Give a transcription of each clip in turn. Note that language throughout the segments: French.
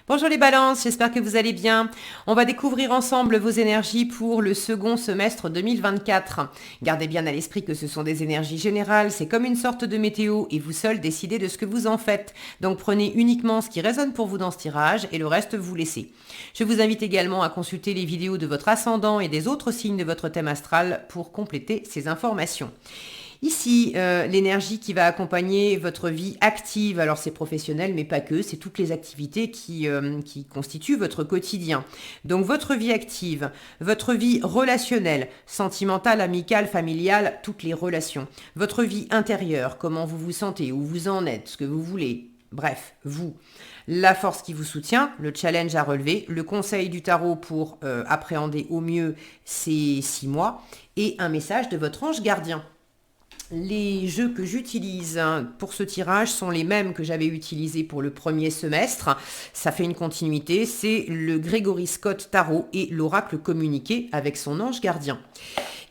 Bonjour les balances, j'espère que vous allez bien. On va découvrir ensemble vos énergies pour le second semestre 2024. Gardez bien à l'esprit que ce sont des énergies générales, c'est comme une sorte de météo et vous seul décidez de ce que vous en faites. Donc prenez uniquement ce qui résonne pour vous dans ce tirage et le reste vous laissez. Je vous invite également à consulter les vidéos de votre ascendant et des autres signes de votre thème astral pour compléter ces informations. Ici, l'énergie qui va accompagner votre vie active, alors c'est professionnel, mais pas que, c'est toutes les activités qui constituent votre quotidien. Donc votre vie active, votre vie relationnelle, sentimentale, amicale, familiale, toutes les relations. Votre vie intérieure, comment vous vous sentez, où vous en êtes, ce que vous voulez. Bref, vous. La force qui vous soutient, le challenge à relever, le conseil du tarot pour appréhender au mieux ces 6 mois et un message de votre ange gardien. Les jeux que j'utilise pour ce tirage sont les mêmes que j'avais utilisés pour le premier semestre. Ça fait une continuité, c'est le Gregory Scott Tarot et l'oracle communiqué avec son ange gardien.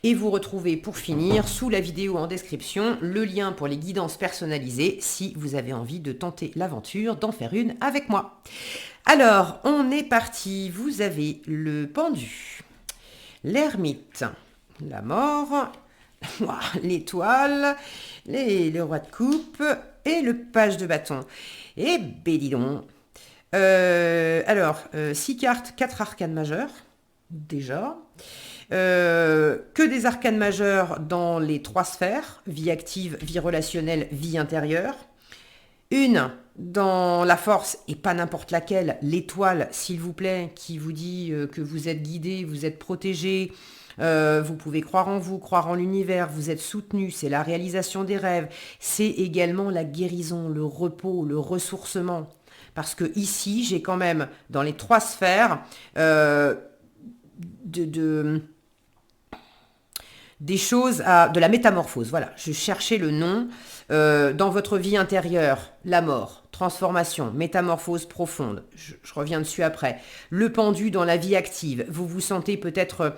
Et vous retrouvez pour finir sous la vidéo en description le lien pour les guidances personnalisées si vous avez envie de tenter l'aventure d'en faire une avec moi. Alors, on est parti. Vous avez le pendu, l'ermite, la mort, l'étoile, le roi de coupe et le page de bâton. Et bédidon. 6 cartes, 4 arcanes majeures, déjà. Que des arcanes majeures dans les 3 sphères, vie active, vie relationnelle, vie intérieure. Une dans la force, et pas n'importe laquelle, l'étoile, s'il vous plaît, qui vous dit que vous êtes guidé, vous êtes protégé, vous pouvez croire en vous, croire en l'univers, vous êtes soutenu, c'est la réalisation des rêves, c'est également la guérison, le repos, le ressourcement. Parce que ici, j'ai quand même, dans les 3 sphères, des choses de la métamorphose. Voilà, je cherchais le nom. Dans votre vie intérieure, la mort, transformation, métamorphose profonde, je reviens dessus après. Le pendu dans la vie active, vous vous sentez peut-être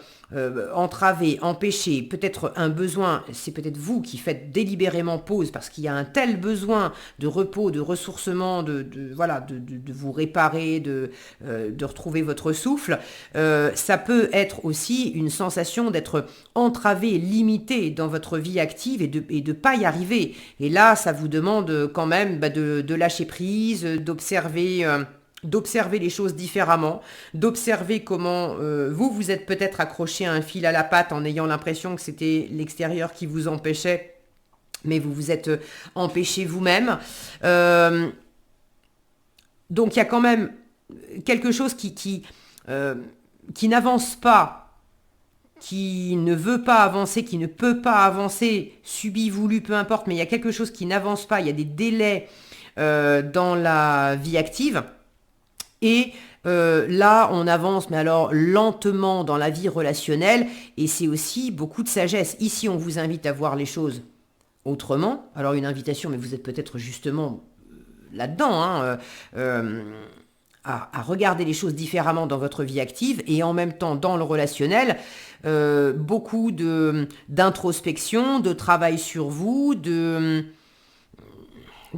entravé, empêché, peut-être un besoin, c'est peut-être vous qui faites délibérément pause parce qu'il y a un tel besoin de repos, de ressourcement, de vous réparer, de retrouver votre souffle. Ça peut être aussi une sensation d'être entravé, limité dans votre vie active et de pas y arriver. Et là, ça vous demande quand même de lâcher prise, d'observer les choses différemment, d'observer comment vous êtes peut-être accroché à un fil à la patte en ayant l'impression que c'était l'extérieur qui vous empêchait, mais vous vous êtes empêché vous-même. Donc il y a quand même quelque chose qui n'avance pas, qui ne veut pas avancer, qui ne peut pas avancer, subi, voulu, peu importe, mais il y a quelque chose qui n'avance pas, il y a des délais dans la vie active. Et là, on avance, mais alors lentement dans la vie relationnelle, et c'est aussi beaucoup de sagesse. Ici, on vous invite à voir les choses autrement. Alors une invitation, mais vous êtes peut-être justement là-dedans, à regarder les choses différemment dans votre vie active et en même temps dans le relationnel, beaucoup d'introspection, de travail sur vous, de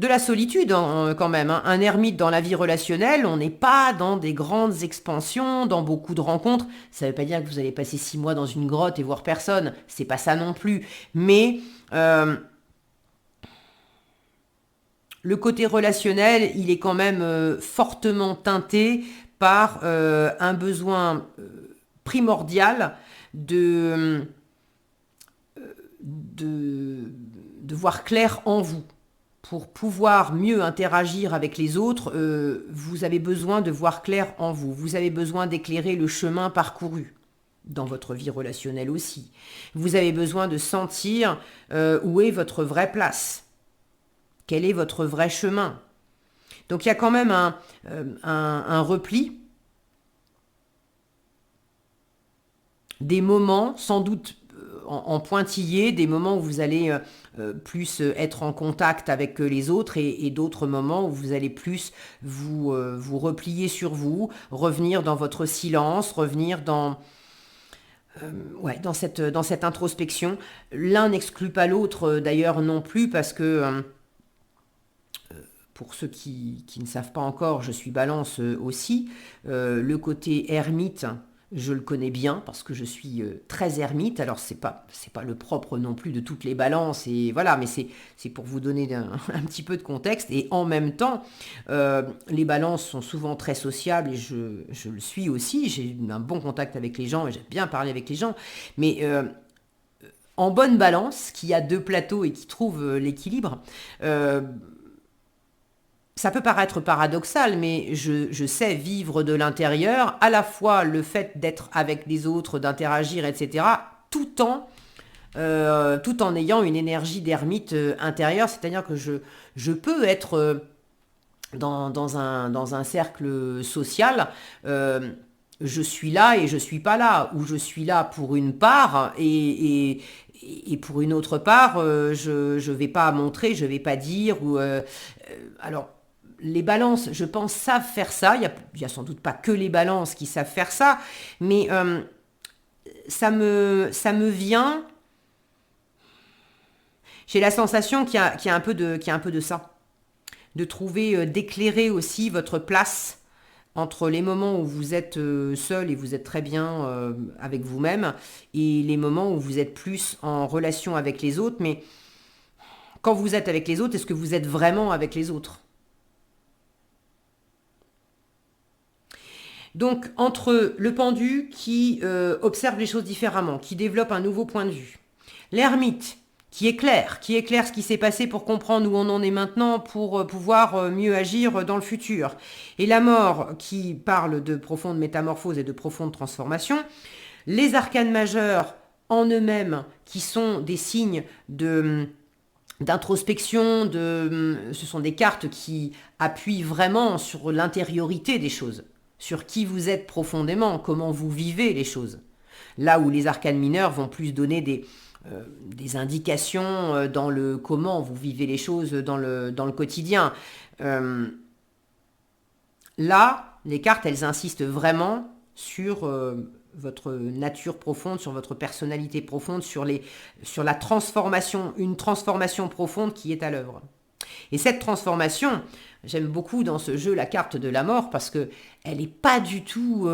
la solitude quand même. Un ermite dans la vie relationnelle, on n'est pas dans des grandes expansions, dans beaucoup de rencontres. Ça ne veut pas dire que vous allez passer 6 mois dans une grotte et voir personne, c'est pas ça non plus. Mais le côté relationnel, il est quand même fortement teinté par un besoin primordial de voir clair en vous. Pour pouvoir mieux interagir avec les autres, vous avez besoin de voir clair en vous. Vous avez besoin d'éclairer le chemin parcouru dans votre vie relationnelle aussi. Vous avez besoin de sentir où est votre vraie place. Quel est votre vrai chemin? Donc il y a quand même un repli, des moments sans doute en pointillé, des moments où vous allez plus être en contact avec les autres et d'autres moments où vous allez plus vous replier sur vous, revenir dans votre silence, revenir dans cette introspection. L'un n'exclut pas l'autre d'ailleurs non plus parce que pour ceux qui ne savent pas encore, je suis balance aussi. Le côté ermite, je le connais bien parce que je suis très ermite. Alors c'est pas le propre non plus de toutes les balances et voilà, mais c'est pour vous donner un petit peu de contexte. Et en même temps, les balances sont souvent très sociables et je le suis aussi. J'ai un bon contact avec les gens et j'aime bien parler avec les gens. Mais en bonne balance, qui a deux plateaux et qui trouve l'équilibre, ça peut paraître paradoxal, mais je sais vivre de l'intérieur, à la fois le fait d'être avec les autres, d'interagir, etc., tout en ayant une énergie d'ermite intérieure, c'est-à-dire que je peux être dans un cercle social, je suis là et je suis pas là, ou je suis là pour une part et pour une autre part, je vais pas montrer, je vais pas dire, alors les balances, je pense, savent faire ça. Il y a sans doute pas que les balances qui savent faire ça, mais ça me vient. J'ai la sensation qu'il y a un peu de ça, de trouver, d'éclairer aussi votre place entre les moments où vous êtes seul et vous êtes très bien avec vous-même et les moments où vous êtes plus en relation avec les autres. Mais quand vous êtes avec les autres, est-ce que vous êtes vraiment avec les autres? Donc, entre le pendu qui observe les choses différemment, qui développe un nouveau point de vue, l'ermite qui éclaire ce qui s'est passé pour comprendre où on en est maintenant, pour pouvoir mieux agir dans le futur, et la mort qui parle de profonde métamorphose et de profonde transformation, les arcanes majeurs en eux-mêmes qui sont des signes d'introspection, ce sont des cartes qui appuient vraiment sur l'intériorité des choses, sur qui vous êtes profondément, comment vous vivez les choses. Là où les arcanes mineurs vont plus donner des indications dans le comment vous vivez les choses dans le quotidien. Là, les cartes, elles insistent vraiment sur votre nature profonde, sur votre personnalité profonde, sur la transformation, une transformation profonde qui est à l'œuvre. Et cette transformation, j'aime beaucoup dans ce jeu la carte de la mort parce que elle n'est pas du tout,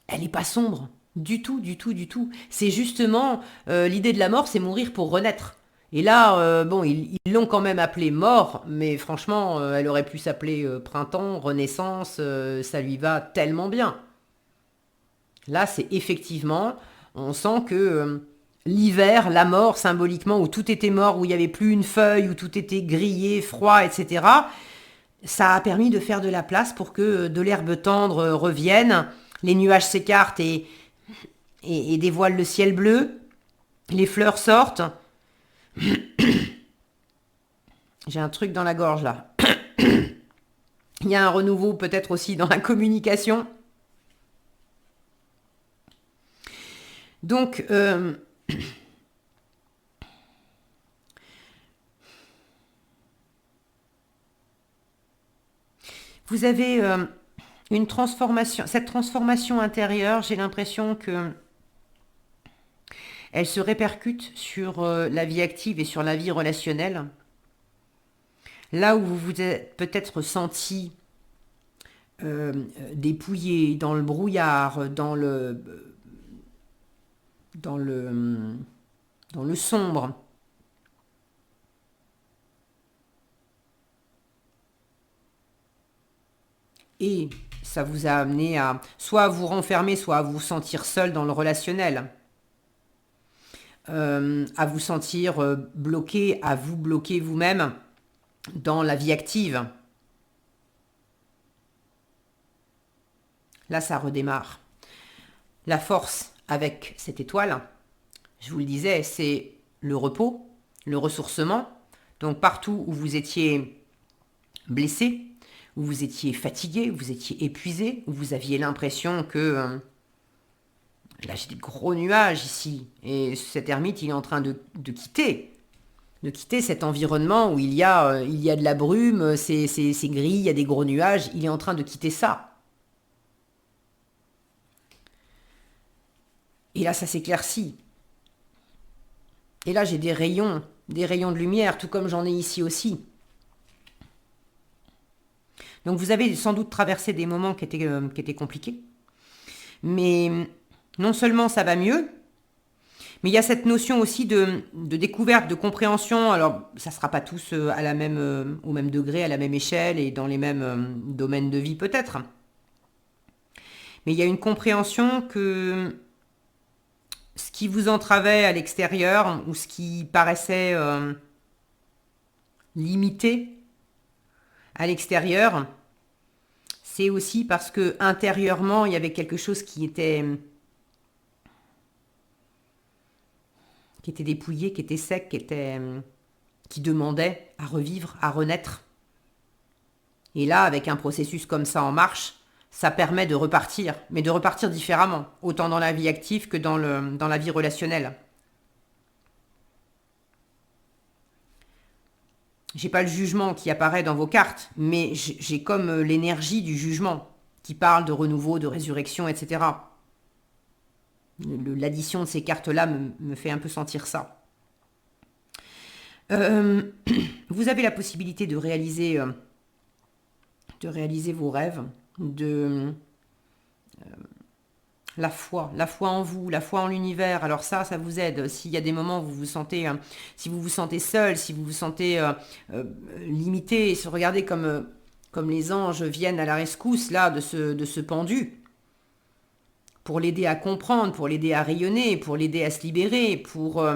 elle n'est pas sombre, du tout, du tout, du tout. C'est justement l'idée de la mort, c'est mourir pour renaître. Et là, bon, ils l'ont quand même appelée mort, mais franchement, elle aurait pu s'appeler printemps, renaissance, ça lui va tellement bien. Là, c'est effectivement, on sent que l'hiver, la mort symboliquement, où tout était mort, où il n'y avait plus une feuille, où tout était grillé, froid, etc., ça a permis de faire de la place pour que de l'herbe tendre revienne, les nuages s'écartent et dévoilent le ciel bleu, les fleurs sortent. J'ai un truc dans la gorge là. Il y a un renouveau peut-être aussi dans la communication. Donc, vous avez une transformation. Cette transformation intérieure, j'ai l'impression que elle se répercute sur la vie active et sur la vie relationnelle. Là où vous vous êtes peut-être senti dépouillé, dans le brouillard, dans le sombre. Et ça vous a amené à soit à vous renfermer, soit à vous sentir seul dans le relationnel. À vous sentir bloqué, à vous bloquer vous-même dans la vie active. Là, ça redémarre. La force avec cette étoile, je vous le disais, c'est le repos, le ressourcement. Donc partout où vous étiez blessé, où vous étiez fatigué, où vous étiez épuisé, où vous aviez l'impression que là j'ai des gros nuages ici et cet ermite il est en train de quitter cet environnement où il y a de la brume, c'est gris, il y a des gros nuages, il est en train de quitter ça. Et là ça s'éclaircit. Et là j'ai des rayons de lumière, tout comme j'en ai ici aussi. Donc vous avez sans doute traversé des moments qui étaient compliqués. Mais non seulement ça va mieux, mais il y a cette notion aussi de découverte, de compréhension. Alors, ça ne sera pas tous au même degré, à la même échelle et dans les mêmes domaines de vie peut-être. Mais il y a une compréhension que ce qui vous entravait à l'extérieur ou ce qui paraissait limité à l'extérieur, c'est aussi parce que intérieurement, il y avait quelque chose qui était dépouillé, qui était sec, qui demandait à revivre, à renaître. Et là, avec un processus comme ça en marche, ça permet de repartir, mais de repartir différemment, autant dans la vie active que dans la vie relationnelle. J'ai pas le jugement qui apparaît dans vos cartes, mais j'ai comme l'énergie du jugement qui parle de renouveau, de résurrection, etc. L'addition de ces cartes-là me fait un peu sentir ça. Vous avez la possibilité de réaliser vos rêves, la foi en vous, la foi en l'univers. Alors ça vous aide. S'il y a des moments où si vous vous sentez seul, si vous vous sentez limité, regardez comme les anges viennent à la rescousse là de ce pendu pour l'aider à comprendre, pour l'aider à rayonner, pour l'aider à se libérer, pour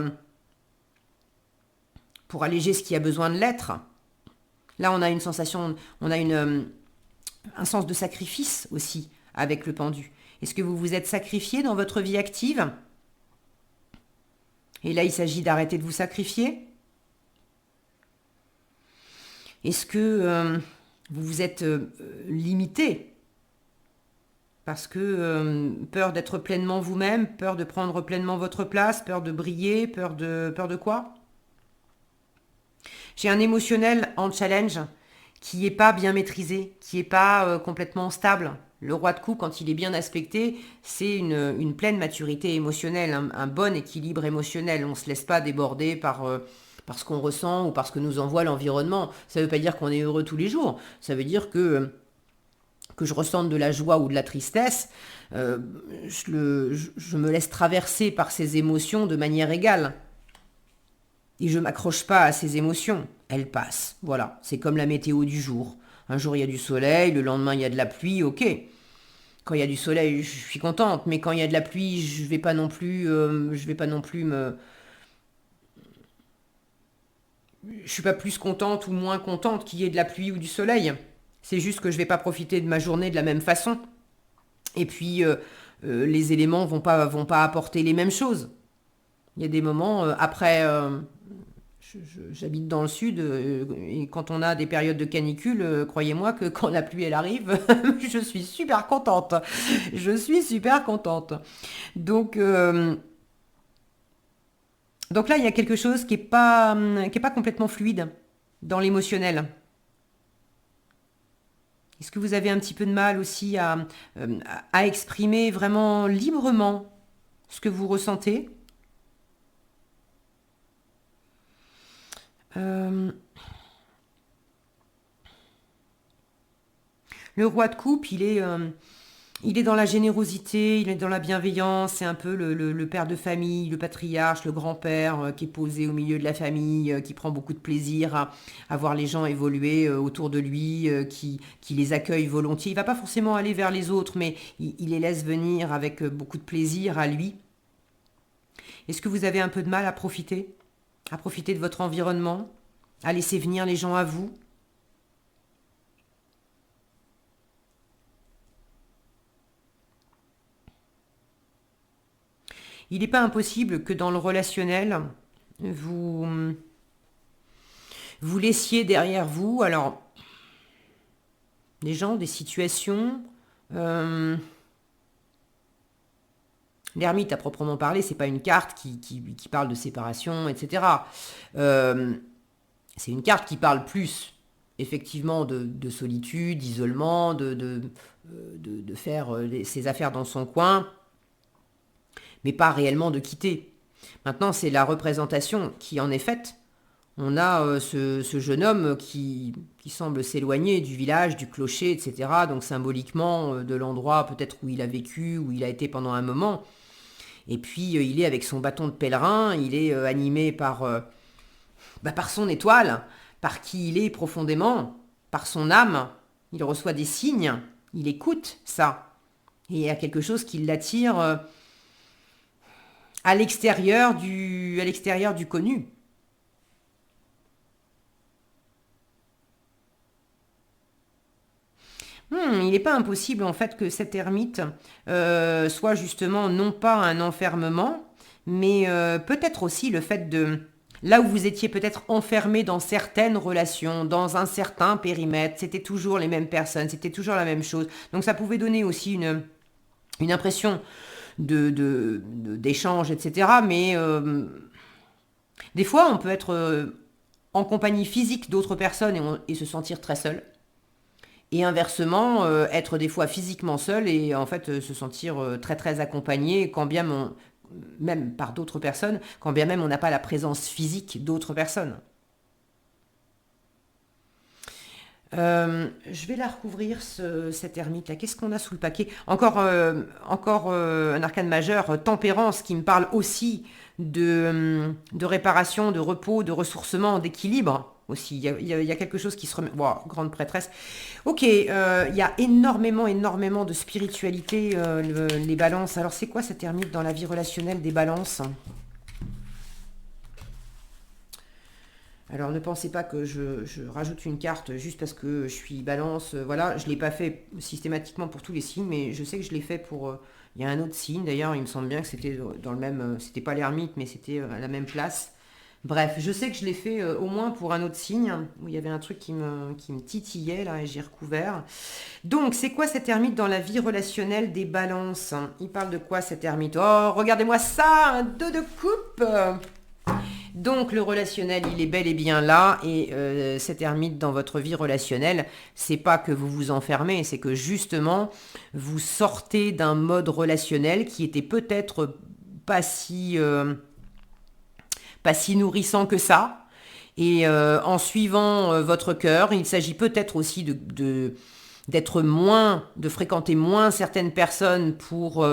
alléger ce qui a besoin de l'être. Là, on a une sensation, un sens de sacrifice aussi avec le pendu. Est-ce que vous vous êtes sacrifié dans votre vie active? Et là, il s'agit d'arrêter de vous sacrifier. Est-ce que vous vous êtes limité? Parce que peur d'être pleinement vous-même, peur de prendre pleinement votre place, peur de briller, peur de quoi? J'ai un émotionnel en challenge qui n'est pas bien maîtrisé, qui n'est pas complètement stable. Le roi de coupe, quand il est bien aspecté, c'est une pleine maturité émotionnelle, un bon équilibre émotionnel. On ne se laisse pas déborder par ce qu'on ressent ou par ce que nous envoie l'environnement. Ça ne veut pas dire qu'on est heureux tous les jours. Ça veut dire que je ressente de la joie ou de la tristesse, je me laisse traverser par ces émotions de manière égale. Et je m'accroche pas à ces émotions. Elles passent. Voilà. C'est comme la météo du jour. Un jour, il y a du soleil, le lendemain, il y a de la pluie, ok. Quand il y a du soleil, je suis contente, mais quand il y a de la pluie, je vais pas non plus je suis pas plus contente ou moins contente qu'il y ait de la pluie ou du soleil. C'est juste que je vais pas profiter de ma journée de la même façon. Et puis, les éléments vont pas apporter les mêmes choses. Il y a des moments, après, j'habite dans le sud, et quand on a des périodes de canicule, croyez-moi que quand la pluie elle arrive, je suis super contente. Je suis super contente. Donc là, il y a quelque chose qui est pas complètement fluide dans l'émotionnel. Est-ce que vous avez un petit peu de mal aussi à exprimer vraiment librement ce que vous ressentez? Le roi de coupe, il est dans la générosité, il est dans la bienveillance, c'est un peu le père de famille, le patriarche, le grand-père qui est posé au milieu de la famille, qui prend beaucoup de plaisir à voir les gens évoluer autour de lui, qui les accueille volontiers. Il va pas forcément aller vers les autres, mais il les laisse venir avec beaucoup de plaisir à lui. Est-ce que vous avez un peu de mal à profiter de votre environnement, à laisser venir les gens à vous? Il n'est pas impossible que dans le relationnel, vous laissiez derrière vous, alors, des gens, des situations. L'ermite à proprement parler, c'est pas une carte qui parle de séparation, etc. C'est une carte qui parle plus, effectivement, de solitude, d'isolement, de faire ses affaires dans son coin, mais pas réellement de quitter. Maintenant, c'est la représentation qui en est faite On a ce jeune homme qui semble s'éloigner du village, du clocher, etc. Donc symboliquement de l'endroit peut-être où il a vécu, où il a été pendant un moment. Et puis il est avec son bâton de pèlerin, il est animé par son étoile, par qui il est profondément, par son âme. Il reçoit des signes, il écoute ça. Et il y a quelque chose qui l'attire à l'extérieur du connu. Il n'est pas impossible en fait que cet ermite soit justement non pas un enfermement, mais peut-être aussi le fait de... Là où vous étiez peut-être enfermé dans certaines relations, dans un certain périmètre, c'était toujours les mêmes personnes, c'était toujours la même chose. Donc ça pouvait donner aussi une impression d'échange, etc. Mais des fois, on peut être en compagnie physique d'autres personnes et se sentir très seul. Et inversement, être des fois physiquement seul et en fait se sentir très très accompagné, quand bien même par d'autres personnes, quand bien même on n'a pas la présence physique d'autres personnes. Je vais la recouvrir, cette ermite là. Qu'est-ce qu'on a sous le paquet? Encore un arcane majeur, tempérance, qui me parle aussi de réparation, de repos, de ressourcement, d'équilibre aussi. Il y a quelque chose qui se remet. Wow, grande prêtresse. Ok, il y a énormément de spiritualité, les balances. Alors c'est quoi cette ermite dans la vie relationnelle des balances? Alors ne pensez pas que je rajoute une carte juste parce que je suis balance. Voilà, je ne l'ai pas fait systématiquement pour tous les signes, mais je sais que je l'ai fait pour... il y a un autre signe d'ailleurs, il me semble bien que c'était dans le même... c'était pas l'ermite, mais c'était à la même place. Bref, je sais que je l'ai fait au moins pour un autre signe, où il y avait un truc qui me titillait là, et j'ai recouvert. Donc, c'est quoi cette ermite dans la vie relationnelle des balances? Il parle de quoi cet ermite? Oh, regardez-moi ça, un 2 de coupe. Donc le relationnel, il est bel et bien là, et cette ermite dans votre vie relationnelle, c'est pas que vous vous enfermez, c'est que justement vous sortez d'un mode relationnel qui était peut-être pas si nourrissant que ça, et en suivant votre cœur, il s'agit peut-être aussi d'être moins, de fréquenter moins certaines personnes pour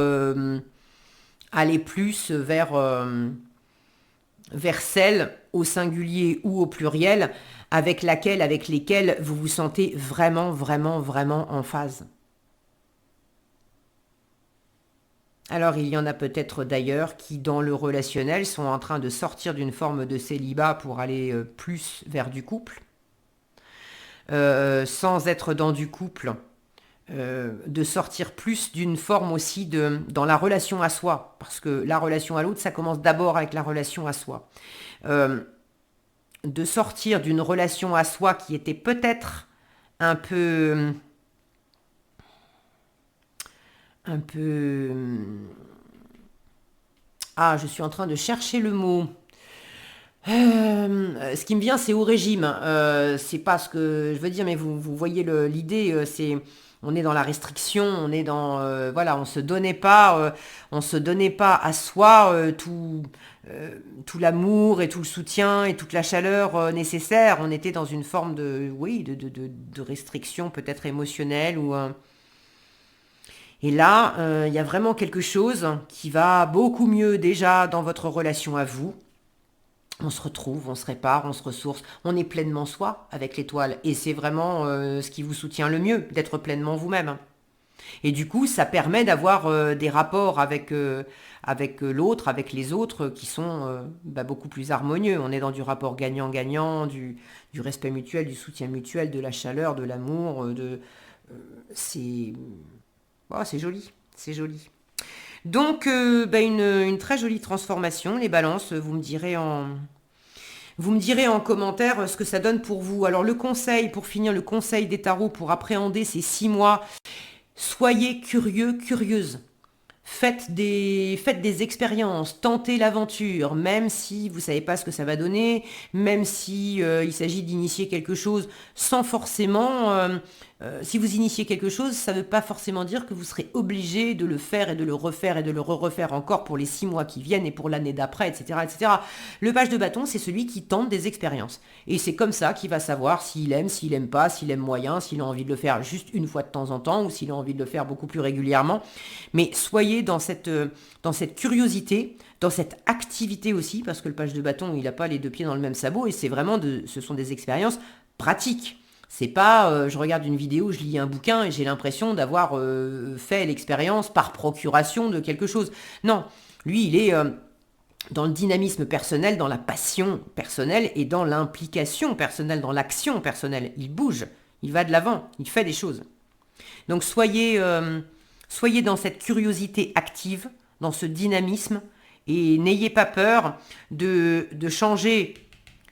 aller plus vers celle, au singulier ou au pluriel, avec lesquelles vous vous sentez vraiment en phase. Alors il y en a peut-être d'ailleurs qui, dans le relationnel, sont en train de sortir d'une forme de célibat pour aller plus vers du couple, sans être dans du couple, de sortir plus d'une forme aussi dans la relation à soi, parce que la relation à l'autre, ça commence d'abord avec la relation à soi. Euh, de sortir d'une relation à soi qui était peut-être un peu, un peu, ah, je suis en train de chercher le mot. Ce qui me vient, c'est au régime. C'est pas ce que je veux dire, mais vous voyez l'idée. On est dans la restriction, on est dans, voilà, on se donnait pas à soi tout l'amour et tout le soutien et toute la chaleur nécessaire. On était dans une forme oui, de restriction peut-être émotionnelle et là, il y a vraiment quelque chose qui va beaucoup mieux déjà dans votre relation à vous. On se retrouve, on se répare, on se ressource, on est pleinement soi avec l'étoile. Et c'est vraiment ce qui vous soutient le mieux, d'être pleinement vous-même. Et du coup, ça permet d'avoir des rapports avec l'autre, avec les autres, qui sont beaucoup plus harmonieux. On est dans du rapport gagnant-gagnant, du respect mutuel, du soutien mutuel, de la chaleur, de l'amour. C'est c'est joli, c'est joli. Donc, une très jolie transformation, les balances, vous me direz en commentaire ce que ça donne pour vous. Alors le conseil, pour finir, le conseil des tarots pour appréhender ces 6 mois, soyez curieux, curieuse. Faites des expériences, tentez l'aventure, même si vous ne savez pas ce que ça va donner, même si il s'agit d'initier quelque chose sans forcément Si vous initiez quelque chose, ça ne veut pas forcément dire que vous serez obligé de le faire et de le refaire et de le refaire encore pour les 6 mois qui viennent et pour l'année d'après, etc., etc. Le page de bâton, c'est celui qui tente des expériences. Et c'est comme ça qu'il va savoir s'il aime pas, s'il aime moyen, s'il a envie de le faire juste une fois de temps en temps ou s'il a envie de le faire beaucoup plus régulièrement. Mais soyez dans cette curiosité, dans cette activité aussi, parce que le page de bâton, il n'a pas les 2 pieds dans le même sabot et ce sont des expériences pratiques. C'est pas, je regarde une vidéo, je lis un bouquin et j'ai l'impression d'avoir fait l'expérience par procuration de quelque chose. Non, lui, il est dans le dynamisme personnel, dans la passion personnelle et dans l'implication personnelle, dans l'action personnelle. Il bouge, il va de l'avant, il fait des choses. Donc soyez dans cette curiosité active, dans ce dynamisme et n'ayez pas peur de changer.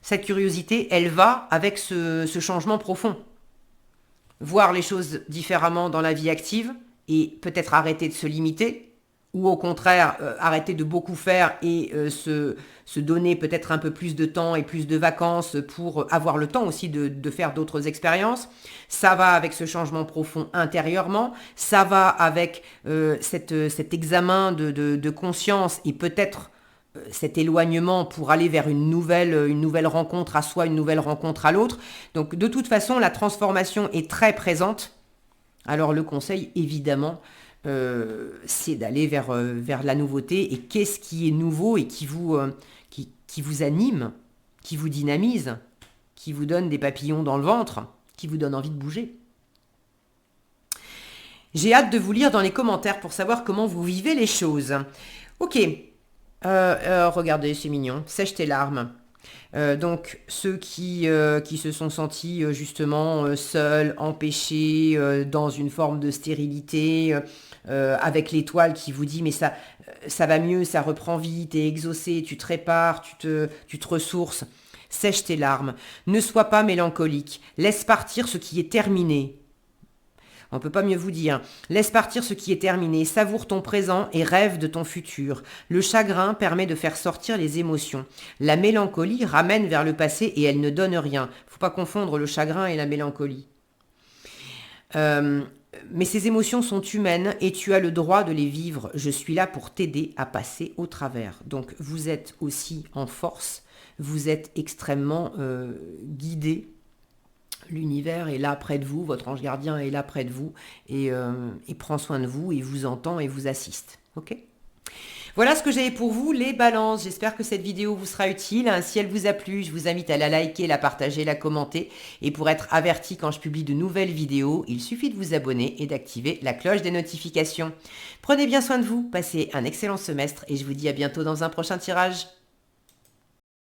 Cette curiosité, elle va avec ce changement profond. Voir les choses différemment dans la vie active et peut-être arrêter de se limiter ou au contraire arrêter de beaucoup faire et se donner peut-être un peu plus de temps et plus de vacances pour avoir le temps aussi de faire d'autres expériences. Ça va avec ce changement profond intérieurement, ça va avec cet examen de conscience et peut-être cet éloignement pour aller vers une nouvelle rencontre à soi, une nouvelle rencontre à l'autre. Donc de toute façon, la transformation est très présente. Alors le conseil, évidemment, c'est d'aller vers la nouveauté. Et qu'est-ce qui est nouveau et qui vous anime, qui vous dynamise, qui vous donne des papillons dans le ventre, qui vous donne envie de bouger. J'ai hâte de vous lire dans les commentaires pour savoir comment vous vivez les choses. Ok. Regardez, c'est mignon. Sèche tes larmes. Donc ceux qui se sont sentis justement seuls, empêchés, dans une forme de stérilité, avec l'étoile qui vous dit mais ça va mieux, ça reprend vie, t'es exaucé, tu te répares, tu te ressources. Sèche tes larmes. Ne sois pas mélancolique. Laisse partir ce qui est terminé. On ne peut pas mieux vous dire. Laisse partir ce qui est terminé, savoure ton présent et rêve de ton futur. Le chagrin permet de faire sortir les émotions. La mélancolie ramène vers le passé et elle ne donne rien. Faut pas confondre le chagrin et la mélancolie. Mais ces émotions sont humaines et tu as le droit de les vivre. Je suis là pour t'aider à passer au travers. Donc vous êtes aussi en force, vous êtes extrêmement guidé. L'univers est là près de vous, votre ange gardien est là près de vous et prend soin de vous et vous entend et vous assiste. Ok ? Voilà ce que j'avais pour vous, les balances. J'espère que cette vidéo vous sera utile. Si elle vous a plu, je vous invite à la liker, la partager, la commenter. Et pour être averti quand je publie de nouvelles vidéos, il suffit de vous abonner et d'activer la cloche des notifications. Prenez bien soin de vous, passez un excellent semestre et je vous dis à bientôt dans un prochain tirage.